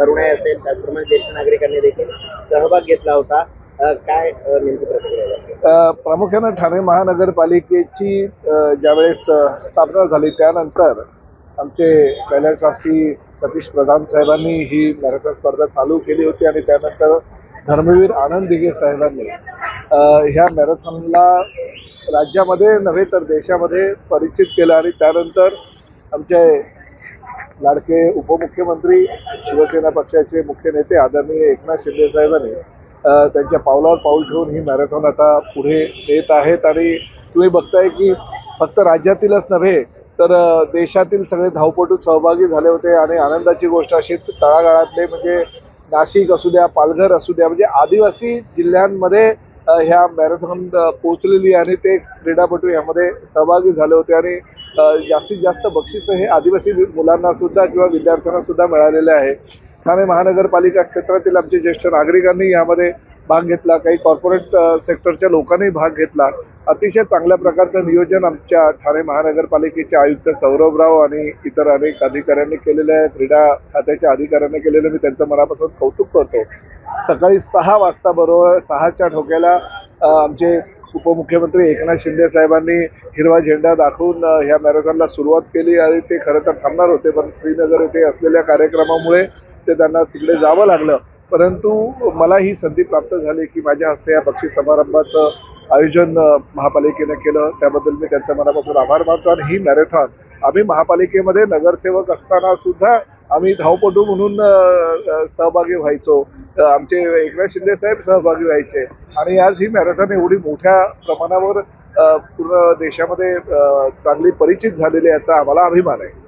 तरुणाई असेल त्याचप्रमाणे ज्येष्ठ नागरिकांनी देखील सहभाग घेतला होता. काय नेमकी प्रतिक्रिया आहे? प्रामुख्याने ठाणे महानगरपालिकेची ज्यावेळेस स्थापना झाली त्यानंतर आमचे कैलासवासी सतीश प्रधान साहेबांनी ही मॅरेथॉन स्पर्धा चालू केली होती आणि त्यानंतर धर्मवीर आनंद दिघे साहेबांनी ह्या मॅरेथॉनला राज्यामध्ये नव्हे तर देशामध्ये परिचित केलं आणि त्यानंतर आमचे लाडके उपमुख्यमंत्री शिवसेना पक्षाचे मुख्य नेते आदरणीय एकनाथ शिंदे साहेबांनी त्यांच्या पावलावर पाऊल ठेवून ही मॅरेथॉन आता पुढे नेत आहेत आणि तुम्ही बघताय की फक्त राज्यातीलच नव्हे तर देशातील सगळे धावपटू सहभागी झाले होते आणि आनंदाची गोष्ट अशी तळागाळातले म्हणजे नाशिक असू द्या, पालघर असू द्या, म्हणजे आदिवासी जिल्ह्यांमध्ये ह्या मॅरेथॉन पोहोचलेली आणि ते क्रीडापटू यामध्ये सहभागी झाले होते आणि जास्तीत जास्त बक्षीस हे आदिवासी मुलांना सुद्धा किंवा विद्यार्थ्यांना सुद्धा मिळालेले आहे. ठाणे महानगरपालिका क्षेत्रातील आमचे ज्येष्ठ नागरिकांनी यामध्ये भाग घेतला, काही कॉर्पोरेट सेक्टरच्या लोकांनी भाग घेतला. अतिशय चांगल्या प्रकारचं नियोजन आमच्या ठाणे महानगरपालिकेचे आयुक्त सौरभराव आणि इतर अनेक अधिकाऱ्यांनी केलेलं आहे. क्रीडा खात्याच्या अधिकाऱ्यांनी केलेलं मी त्यांचं मनापासून कौतुक करतो. सकाळी 6 वाजता बरोबर 6च्या ठोक्याला आमचे उपमुख्यमंत्री एकनाथ शिंदे साहेबांनी हिरवा झेंडा दाखवून ह्या मॅरेथॉनला सुरुवात केली आणि ते खरं तर थांबणार होते, पण श्रीनगर येथे असलेल्या कार्यक्रमामुळे ते त्यांना तिकडे जावं लागलं. परंतु मला ही संधी प्राप्त झाली की माझ्या हस्ते या बक्षीस समारंभाचं आयोजन महापालिकेने केलं. त्याबद्दल मी त्यांच्या मनापासून आभार मानतो. आणि ही मॅरेथॉन आम्ही महापालिकेमध्ये नगरसेवक असताना सुद्धा आम्ही धावपटू म्हणून सहभागी व्हायचो. आमचे एकनाथ शिंदे साहेब सहभागी व्हायचे आणि आज ही मॅरेथॉन एवढी मोठ्या प्रमाणावर पूर्ण देशामध्ये चांगली परिचित झालेली याचा आम्हाला अभिमान आहे.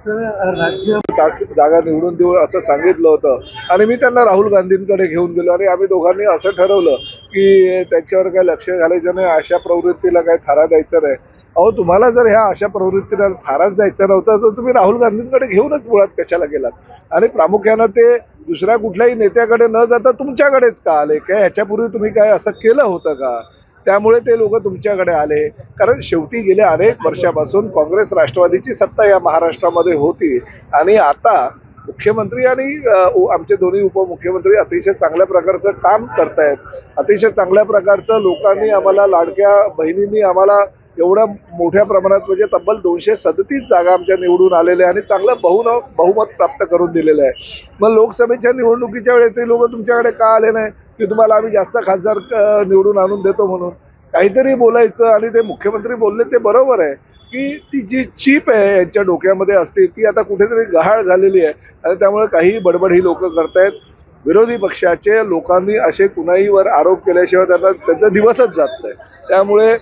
राज्य जागा निवडून देऊ असं सांगितलं होतं आणि मी त्यांना राहुल गांधींकडे घेऊन गेलो आणि आम्ही दोघांनी असं ठरवलं की त्यांच्यावर काय लक्ष घालायचं नाही, अशा प्रवृत्तीला काय थारा द्यायचा नाही. अहो, तुम्हाला जर ह्या अशा प्रवृत्तीला थाराच द्यायचा नव्हता तर तुम्ही राहुल गांधींकडे घेऊनच मुळात कशाला गेलात. आणि प्रामुख्यानं ते दुसऱ्या कुठल्याही नेत्याकडे न जाता तुमच्याकडेच का आले? काय ह्याच्यापूर्वी तुम्ही काय असं केलं होतं का? त्यामुळे ते लोक तुमच्याकडे आले. कारण शेवटी गेल्या अनेक वर्षापासून काँग्रेस राष्ट्रवादीची सत्ता या महाराष्ट्रामध्ये होती आणि आता मुख्यमंत्री आणि आमचे दोन्ही उपमुख्यमंत्री अतिशय चांगल्या प्रकारचं काम करतायत. अतिशय चांगल्या प्रकारचं लोकांनी आम्हाला, लाडक्या बहिणींनी आम्हाला एवढ्या मोठ्या प्रमाणात म्हणजे तब्बल 237 जागा आमच्या निवडून आलेल्या आणि चांगलं बहुमत प्राप्त करून दिलेलं आहे. मग लोकसभेच्या निवडणुकीच्या वेळेस ते लोक तुमच्याकडे का आले नाही की तुम्हाला आम्ही जास्त खासदार निवडून आणून देतो म्हणून? काहीतरी बोलायचं. आणि ते मुख्यमंत्री बोलले ते बरोबर आहे की ती जी चीप आहे यांच्या डोक्यामध्ये असते ती आता कुठेतरी गहाळ झालेली आहे आणि त्यामुळे काही बडबड ही लोक करतायत. विरोधी पक्षाचे लोकांनी असे कुणाहीवर आरोप केल्याशिवाय त्यांचा दिवसच जात नाही. त्यामुळे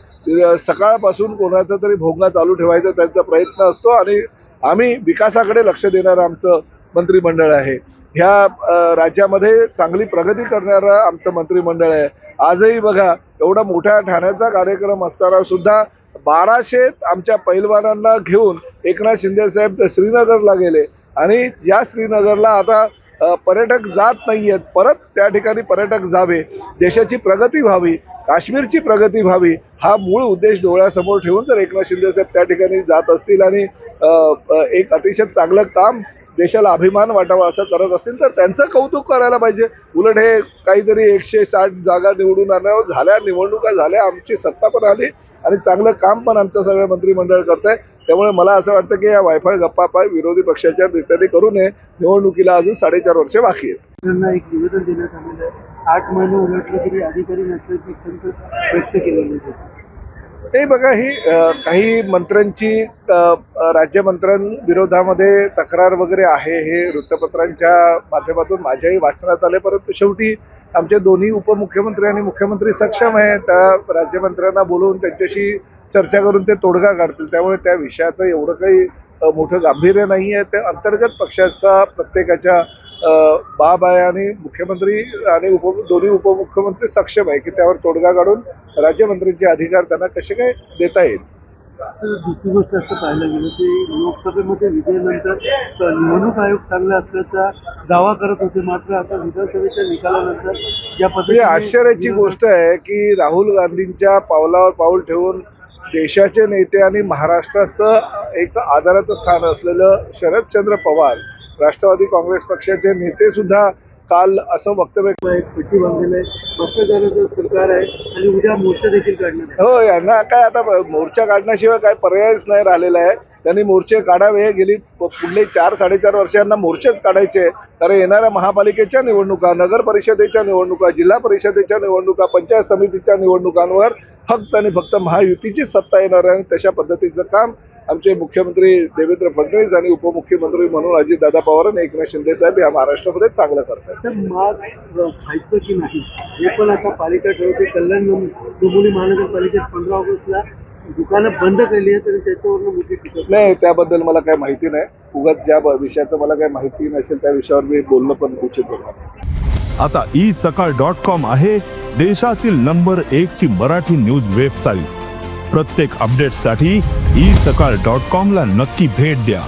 सकाळपासून कोणाचा तरी भोंगा चालू ठेवायचा त्यांचा प्रयत्न असतो आणि आम्ही विकासाकडे लक्ष देणारं आमचं मंत्रिमंडळ आहे. ह्या राज्यामध्ये चांगली प्रगती करणारं आमचं मंत्रिमंडळ आहे. आजही बघा, एवढा मोठ्या ठाण्याचा कार्यक्रम असताना सुद्धा 1200 आमच्या पैलवानांना घेऊन एकनाथ शिंदे साहेब श्रीनगरला गेले आणि या श्रीनगरला आता पर्यटक जात नाहीयेत, परत त्या ठिकाणी पर्यटक जावे, देशाची प्रगती व्हावी, काश्मीरची प्रगती व्हावी, हा मूळ उद्देश डोळ्यासमोर ठेवून जर एकनाथ शिंदे साहेब त्या ठिकाणी जात असतील आणि एक अतिशय चांगलं काम, देशाला अभिमान वाटावा असं करत असतील तर त्यांचं कौतुक करायला पाहिजे. उलट हे काहीतरी 160 जागा निवडून आणल्यावर झाल्या, निवडणुका झाल्या, आमची सत्ता पण आली आणि चांगलं काम पण आमचं सगळं मंत्रिमंडळ करत आहे. त्यामुळे मला असं वाटतं की या वायफळ गप्पा पाय विरोधी पक्षाच्या नेत्यांनी करू नये. निवडणुकीला अजून 4.5 वर्ष बाकी आहेत. त्यांना एक निवेदन देण्यात आलेलं आहे. 8 महिने उलटले तरी अधिकारी नसल्याची खंत व्यक्त केलेली आहे. ते बघा, ही काही मंत्र्यांची राज्यमंत्र्यांविरोधामध्ये तक्रार वगैरे आहे, हे वृत्तपत्रांच्या माध्यमातून माझ्याही वाचनात आले. परंतु शेवटी आमचे दोन्ही उपमुख्यमंत्री आणि मुख्यमंत्री सक्षम आहे, त्या राज्यमंत्र्यांना बोलवून त्यांच्याशी चर्चा करून ते तोडगा काढतील. त्यामुळे त्या विषयाचं एवढं काही मोठं गांभीर्य नाही आहे. ते अंतर्गत पक्षाचा प्रत्येकाच्या बाब आहे आणि मुख्यमंत्री आणि दोन्ही उपमुख्यमंत्री सक्षम आहे की त्यावर तोडगा काढून राज्यमंत्र्यांचे अधिकार त्यांना कसे काय देता येईल. दुसरी गोष्ट असं पाहायला गेलं की लोकसभेमध्ये विजयानंतर निवडणूक आयोग चांगला असल्याचा दावा करत होते, मात्र आता विधानसभेच्या निकालानंतर या पद्धतीने आश्चर्याची गोष्ट आहे की राहुल गांधींच्या पावलावर पाऊल ठेवून देशाचे नेते आणि महाराष्ट्राचं एक आदराचं स्थान असलेलं शरदचंद्र पवार राष्ट्रवादी काँग्रेस पक्षाचे नेते सुद्धा काल असं वक्तव्य एक पेटी बांधलेलं आहे, भ्रष्टाचाराचं सरकार आहे आणि उद्या मोर्चा देखील काढणार आहे. हो, यांना काय आता मोर्चा काढण्याशिवाय काय पर्यायच नाही राहिलेला आहे. त्यांनी मोर्चे काढावे. गेली पुढले 4-4.5 वर्षांना मोर्चेच काढायचे. तर येणाऱ्या महापालिकेच्या निवडणुका, नगर परिषदेच्या निवडणुका, जिल्हा परिषदेच्या निवडणुका, पंचायत समितीच्या निवडणुकांवर फक्त आणि फक्त महायुतीचीच सत्ता येणार आहे. त्याच्या पद्धतीचं काम आमचे मुख्यमंत्री देवेंद्र फडणवीस आणि उपमुख्यमंत्री म्हणून अजितदादा पवार आणि एकनाथ शिंदे साहेब या महाराष्ट्रामध्ये चांगलं करतात. तर मास्क खायचं की नाही हे पण आता पालिका ठरवते. कल्याण डोंबिवली महानगरपालिकेत 15 ऑगस्टला दुकानं बंद केली आहे, तरी त्याच्यावरनं मोठी टीका. नाही, त्याबद्दल मला काही माहिती नाही. उगाच ज्या विषयाचं मला काही माहिती नसेल त्या विषयावर मी बोलणं पण उचित होणार. आता isakal.com आहे देशातील नंबर 1 ची मराठी न्यूज वेबसाईट. प्रत्येक अपडेटसाठी isakal.com ला नक्की भेट द्या.